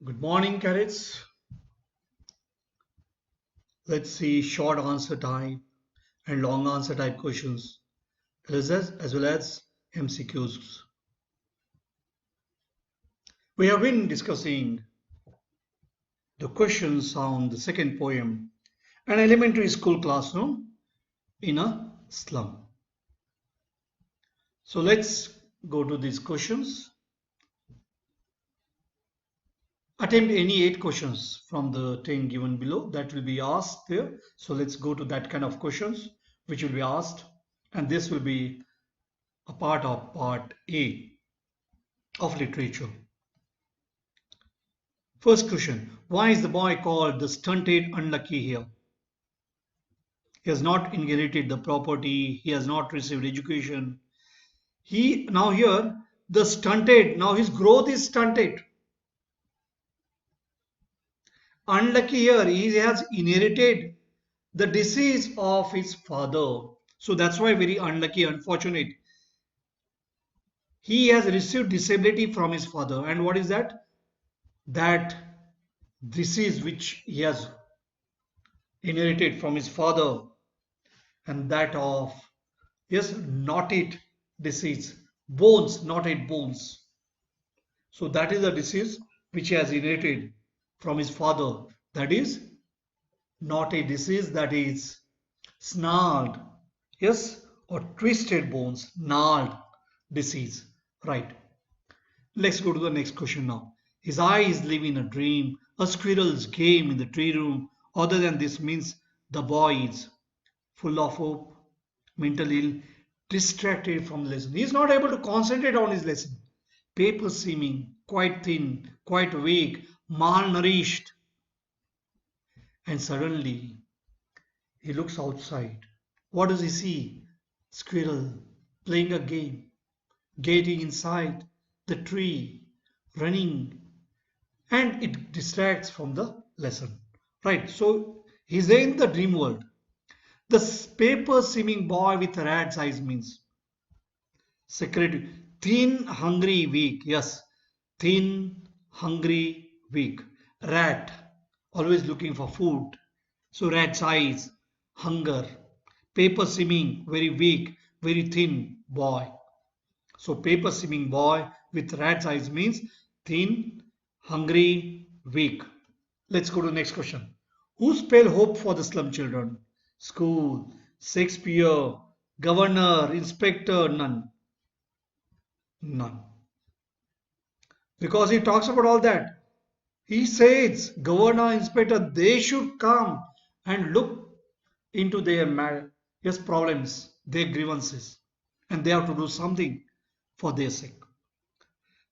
Good morning, cadets. Let's see short answer type and long answer type questions as well as MCQs. We have been discussing the questions on the second poem, an elementary school classroom in a slum. So let's go to these questions. Attempt any 8 questions from the 10 given below that will be asked there. So let's go to that kind of questions which will be asked, and this will be a part of part A of literature. First question, why is the boy called the stunted unlucky here? He has not inherited the property, he has not received education. Now here, the stunted, now his growth is stunted. Unlucky here, he has inherited the disease of his father. So that's why very unlucky, unfortunate. He has received disability from his father. And what is that? That disease which he has inherited from his father, and that of, yes, knotted disease, bones, knotted bones. So that is the disease which he has inherited from his father. That is not a disease, that is snarled, yes, or twisted bones, gnarled disease. Right. Let's go to the next question now. His eyes live in a dream, a squirrel's game in the tree room. Other than this means the boy is full of hope, mental ill, distracted from the lesson. He is not able to concentrate on his lesson. Paper seeming, quite thin, quite weak, malnourished. And suddenly he looks outside. What does he see? Squirrel playing a game, getting inside the tree, running, and it distracts from the lesson. Right, so he's in the dream world. The paper seeming boy with rat's eyes means secretary, thin, hungry, weak. Yes, thin, hungry, weak. Rat, always looking for food. So rat's eyes, hunger. Paper seeming, very weak, very thin boy. So paper seeming boy with rat's eyes means thin, hungry, weak. Let's go to the next question. Who spell hope for the slum children? School, Shakespeare, governor, inspector, none. None. Because he talks about all that. He says, governor, inspector, they should come and look into their problems, their grievances, and they have to do something for their sake.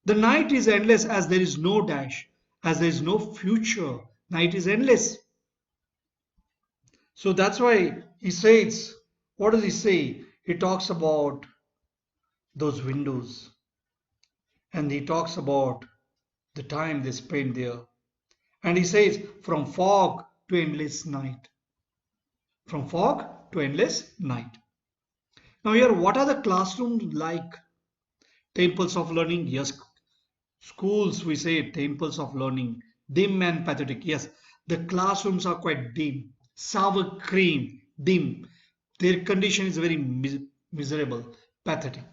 The night is endless as there is no dash, as there is no future. Night is endless. So that's why he says, what does he say? He talks about those windows, and he talks about the time they spend there. And he says, from fog to endless night. From fog to endless night. Now here, what are the classrooms like? Temples of learning? Yes. Schools, we say temples of learning. Dim and pathetic. Yes. The classrooms are quite dim. Sour cream, dim. Their condition is very miserable, pathetic.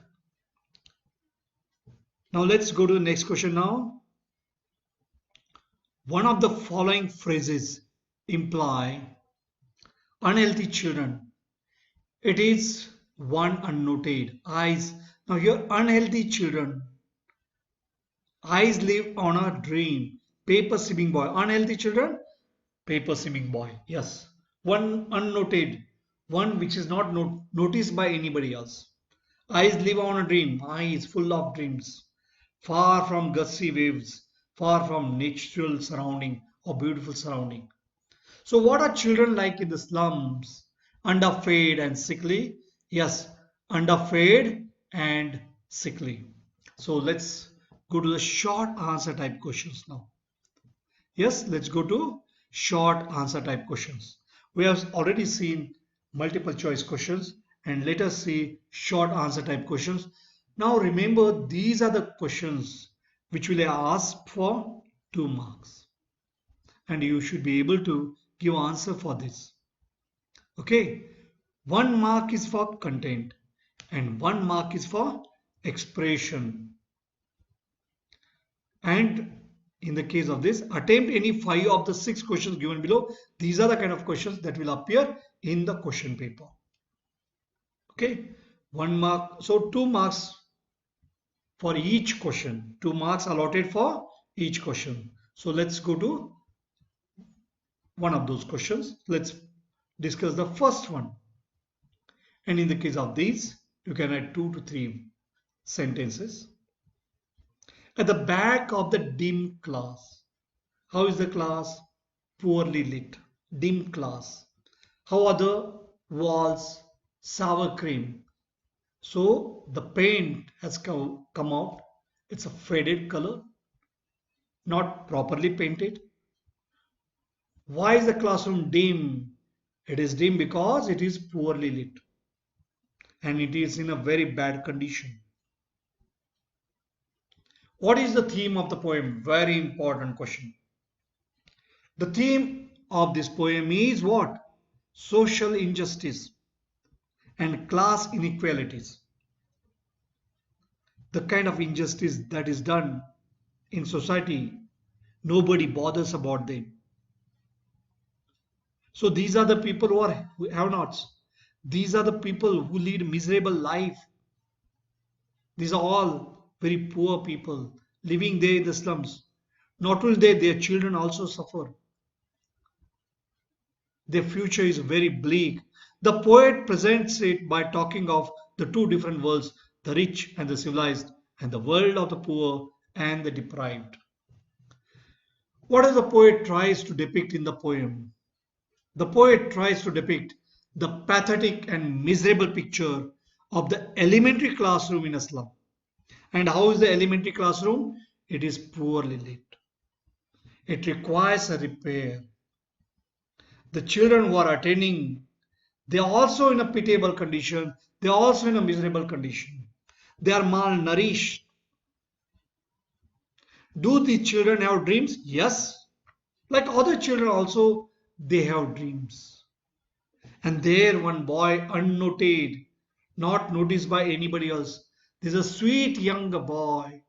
Now let's go to the next question now. One of the following phrases imply unhealthy children. It is one unnoted. Eyes. Now here, unhealthy children. Eyes live on a dream. Paper seeming boy. Unhealthy children. Paper seeming boy. Yes. One unnoted. One which is not noticed by anybody else. Eyes live on a dream. Eyes full of dreams. Far from gusty waves. Far from natural surrounding or beautiful surrounding. So what are children like in the slums? Underfed and sickly? Yes, underfed and sickly. So let's go to the short answer type questions now. Yes, let's go to short answer type questions. We have already seen multiple choice questions, and let us see short answer type questions. Now remember, these are the questions which will ask for 2 marks. And you should be able to give answer for this. Okay, 1 mark is for content and 1 mark is for expression. And in the case of this, attempt any 5 of the 6 questions given below. These are the kind of questions that will appear in the question paper. Okay, 1 mark, so 2 marks for each question, 2 marks allotted for each question. So let's go to one of those questions. Let's discuss the first one. And in the case of these, you can add 2 to 3 sentences. At the back of the dim class. How is the class? Poorly lit. Dim class. How are the walls? Sour cream. So the paint has come out. It's a faded color. Not properly painted. Why is the classroom dim? It is dim because it is poorly lit. And it is in a very bad condition. What is the theme of the poem? Very important question. The theme of this poem is what? Social injustice and class inequalities. The kind of injustice that is done in society, nobody bothers about them. So these are the people who have nots. These are the people who lead miserable life. These are all very poor people living there in the slums. Not only they, their children also suffer. Their future is very bleak. The poet presents it by talking of the two different worlds, the rich and the civilized, and the world of the poor and the deprived. What does the poet tries to depict in the poem? The poet tries to depict the pathetic and miserable picture of the elementary classroom in a slum. And how is the elementary classroom? It is poorly lit. It requires a repair. The children who are attending, they are also in a pitiable condition. They are also in a miserable condition. They are malnourished. Do these children have dreams? Yes. Like other children also, they have dreams. And there one boy unnoted, not noticed by anybody else. There's a sweet young boy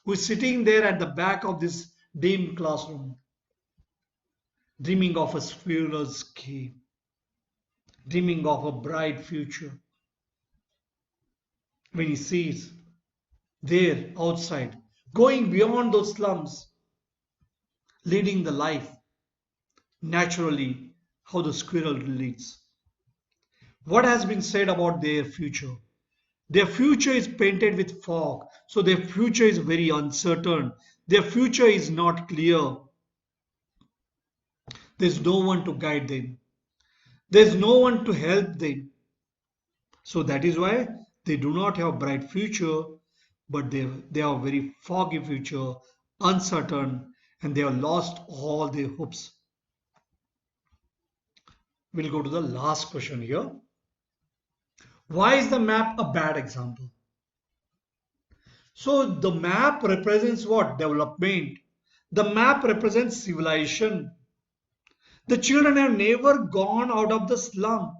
who is sitting there at the back of this dim classroom, dreaming of a spherical scheme, dreaming of a bright future. When he sees there outside, going beyond those slums, leading the life naturally, how the squirrel leads. What has been said about their future? Their future is painted with fog, so their future is very uncertain. Their future is not clear. There's no one to guide them. There's no one to help them. So that is why they do not have a bright future, but they have a very foggy future, uncertain, and they have lost all their hopes. We'll go to the last question here. Why is the map a bad example? So the map represents what? Development. The map represents civilization. The children have never gone out of the slum.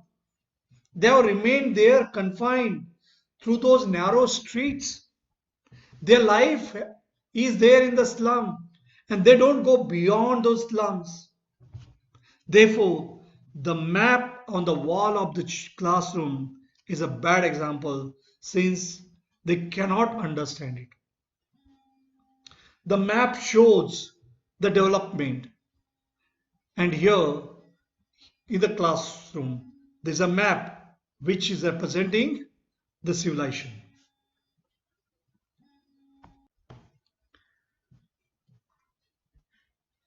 They have remained there confined through those narrow streets. Their life is there in the slum and they don't go beyond those slums. Therefore, the map on the wall of the classroom is a bad example since they cannot understand it. The map shows the development, and here in the classroom there is a map which is representing the civilization.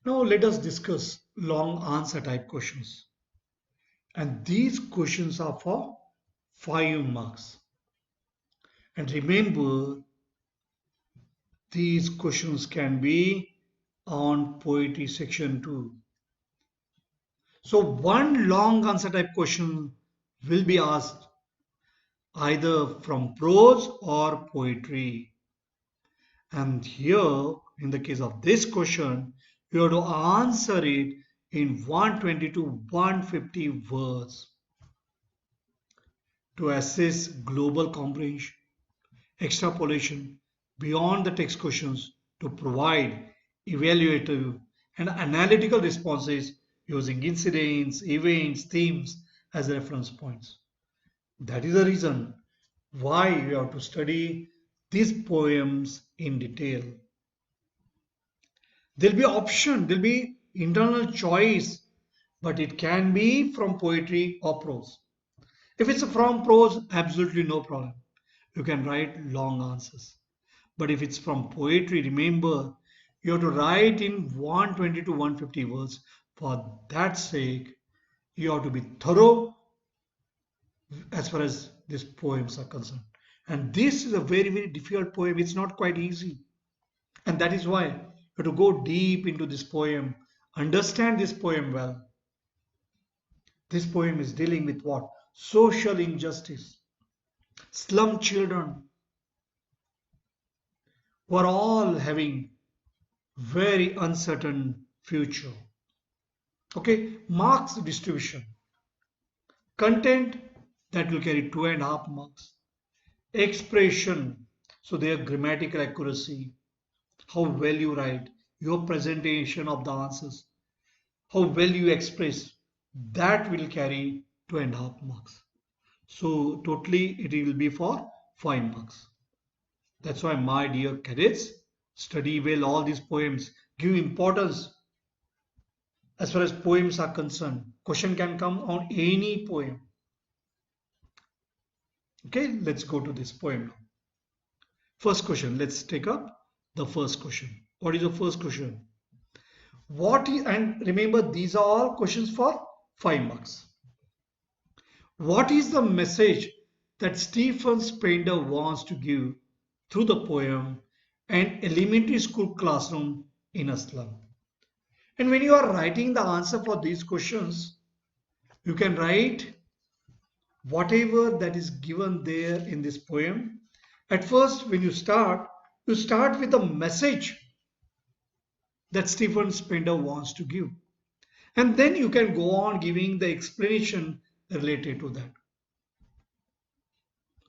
Now let us discuss long answer type questions, and these questions are for 5 marks. And remember, these questions can be on poetry section too. So one long answer type question will be asked either from prose or poetry. And here, in the case of this question, you have to answer it in 120 to 150 words to assess global comprehension, extrapolation beyond the text questions to provide evaluative and analytical responses using incidents, events, themes as reference points. That is the reason why you have to study these poems in detail. There'll be option, there'll be internal choice, but it can be from poetry or prose. If it's from prose, absolutely no problem. You can write long answers. But if it's from poetry, remember, you have to write in 120 to 150 words. For that sake, you have to be thorough as far as these poems are concerned. And this is a very, very difficult poem. It's not quite easy. And that is why you have to go deep into this poem, understand this poem well. This poem is dealing with what? Social injustice, slum children who are all having very uncertain future. Okay, marks distribution. Content that will carry 2.5 marks. Expression, so their grammatical accuracy, how well you write, your presentation of the answers, how well you express, that will carry 2.5 marks. So totally it will be for 5 marks. That's why, my dear cadets, study well all these poems, give importance as far as poems are concerned. Question can come on any poem. Okay, let's go to this poem now. First question, let's take up the first question. What is the first question? What is, and remember, these are all questions for 5 marks. What is the message that Stephen Spender wants to give through the poem An Elementary School Classroom in a Slum? And when you are writing the answer for these questions, you can write whatever that is given there in this poem. At first, when you start with the message that Stephen Spender wants to give. And then you can go on giving the explanation related to that.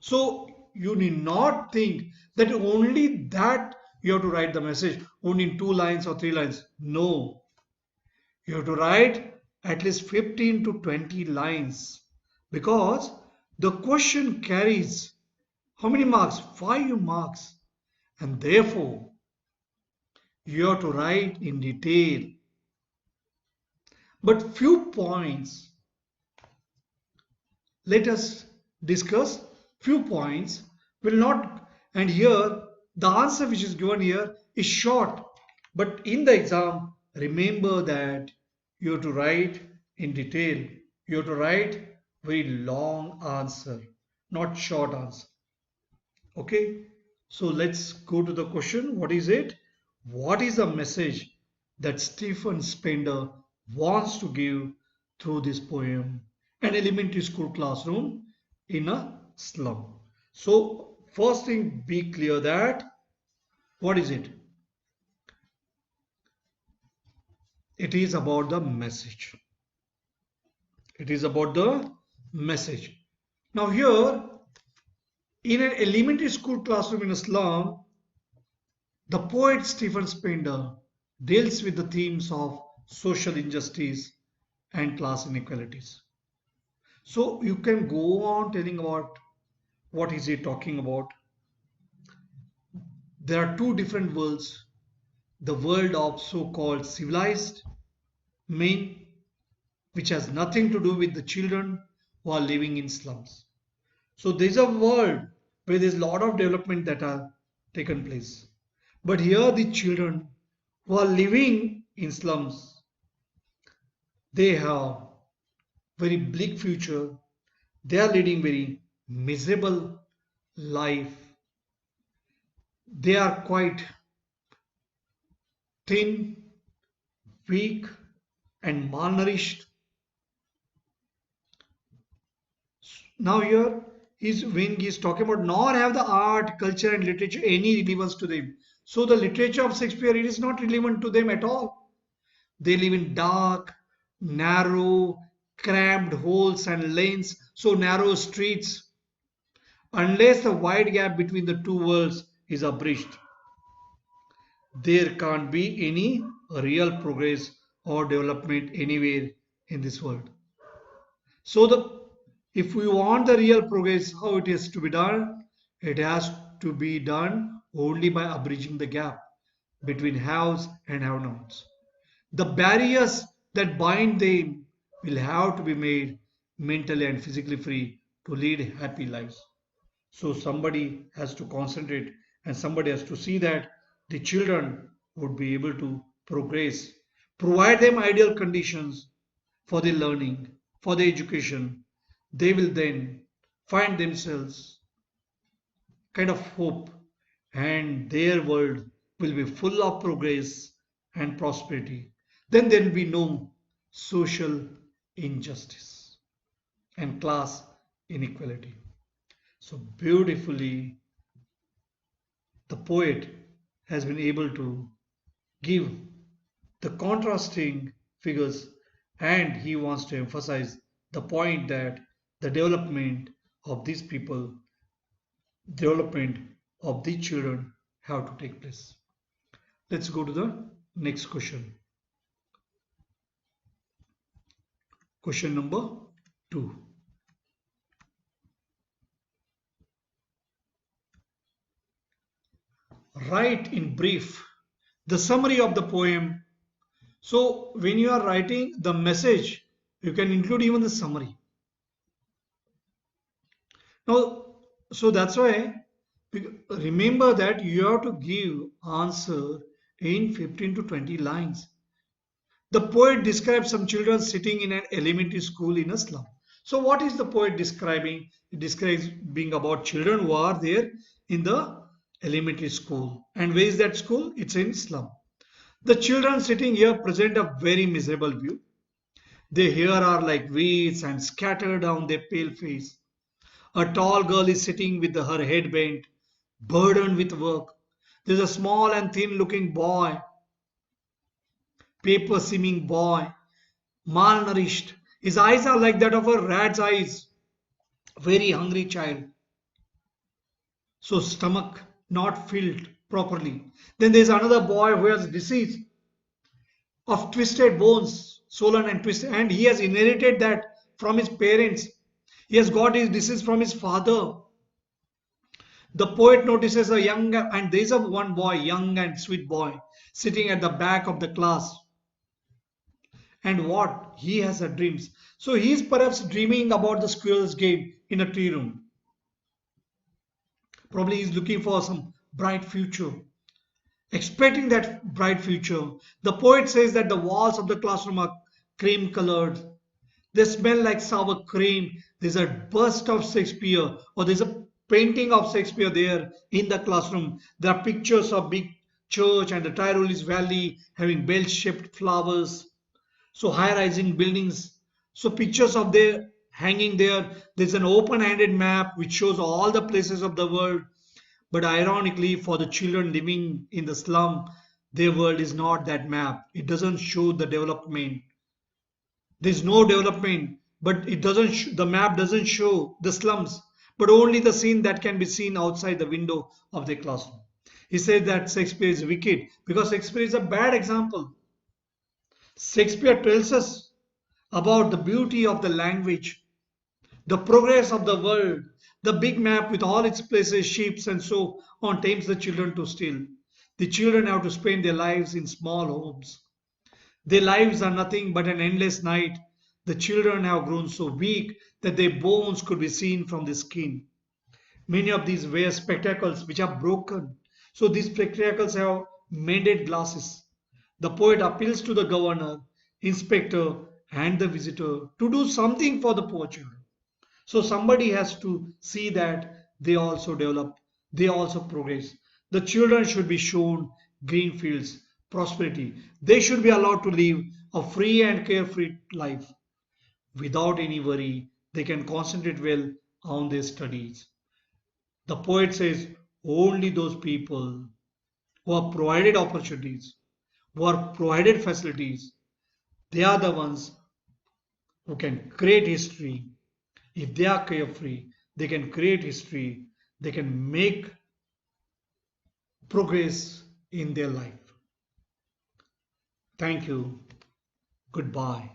So you need not think that only that you have to write the message only in 2 lines or 3 lines. No. You have to write at least 15 to 20 lines because the question carries how many marks? 5 marks. And therefore, you have to write in detail. But few points, let us discuss few points will not, and here the answer which is given here is short. But in the exam, remember that you have to write in detail. You have to write very long answer, not short answer. Okay, so let's go to the question. What is it? What is the message that Stephen Spender wants to give through this poem, An Elementary School Classroom in a Slum? So first thing, be clear that what is it? It is about the message. It is about the message. Now here, in an elementary school classroom in a slum, the poet Stephen Spender deals with the themes of social injustice and class inequalities. So you can go on telling about what is he talking about. There are two different worlds. The world of so-called civilized men, which has nothing to do with the children who are living in slums. So there's a world where there's a lot of development that are taken place. But here the children who are living in slums, they have very bleak future. They are leading very miserable life. They are quite thin, weak, and malnourished. Now here is when he is talking about nor have the art, culture, and literature any relevance to them. So the literature of Shakespeare, it is not relevant to them at all. They live in dark, narrow, cramped holes and lanes, so narrow streets. Unless the wide gap between the two worlds is abridged, there can't be any real progress or development anywhere in this world. So if we want the real progress, how it is to be done? It has to be done only by abridging the gap between haves and have-nots. The barriers that bind them will have to be made mentally and physically free to lead happy lives. So somebody has to concentrate and somebody has to see that the children would be able to progress, provide them ideal conditions for the learning, for the education. They will then find themselves kind of hope, and their world will be full of progress and prosperity. Then there will be no social injustice and class inequality. So beautifully, the poet has been able to give the contrasting figures, and he wants to emphasize the point that the development of these people, development of these children have to take place. Let's go to the next question. Question number 2. Write in brief the summary of the poem. So when you are writing the message, you can include even the summary. Now, so that's why remember that you have to give answer in 15 to 20 lines. The poet describes some children sitting in an elementary school in a slum. So what is the poet describing? It describes being about children who are there in the elementary school. And where is that school? It's in slum. The children sitting here present a very miserable view. Their hair are like weeds and scattered down their pale face. A tall girl is sitting with her head bent, burdened with work. There's a small and thin looking boy, paper seeming boy, malnourished. His eyes are like that of a rat's eyes, very hungry child. So stomach not filled properly. Then there's another boy who has disease of twisted bones, swollen and twisted, and he has inherited that from his parents. He has got his disease from his father. The poet notices a young, and there is a one boy, young and sweet boy, sitting at the back of the class. And what? He has a dreams. So he is perhaps dreaming about the squirrel's game in a tree room. Probably he is looking for some bright future. Expecting that bright future, the poet says that the walls of the classroom are cream colored. They smell like sour cream. There's a bust of Shakespeare, or there's a painting of Shakespeare there in the classroom. There are pictures of big church and the Tyrolese Valley having bell-shaped flowers. So high-rising buildings. So pictures of there hanging there. There's an open-handed map which shows all the places of the world. But ironically, for the children living in the slum, their world is not that map. It doesn't show the development. There's no development, but it doesn't. The map doesn't show the slums, but only the scene that can be seen outside the window of the classroom. He said that Shakespeare is wicked because Shakespeare is a bad example. Shakespeare tells us about the beauty of the language, the progress of the world. The big map with all its places, ships, and so on tames the children to steal. The children have to spend their lives in small homes. Their lives are nothing but an endless night. The children have grown so weak that their bones could be seen from the skin. Many of these wear spectacles which are broken. So these spectacles have mended glasses. The poet appeals to the governor, inspector, and the visitor to do something for the poor children. So somebody has to see that they also develop, they also progress. The children should be shown green fields, prosperity. They should be allowed to live a free and carefree life without any worry. They can concentrate well on their studies. The poet says only those people who are provided opportunities, who are provided facilities, they are the ones who can create history. If they are carefree, they can create history, they can make progress in their life. Thank you. Goodbye.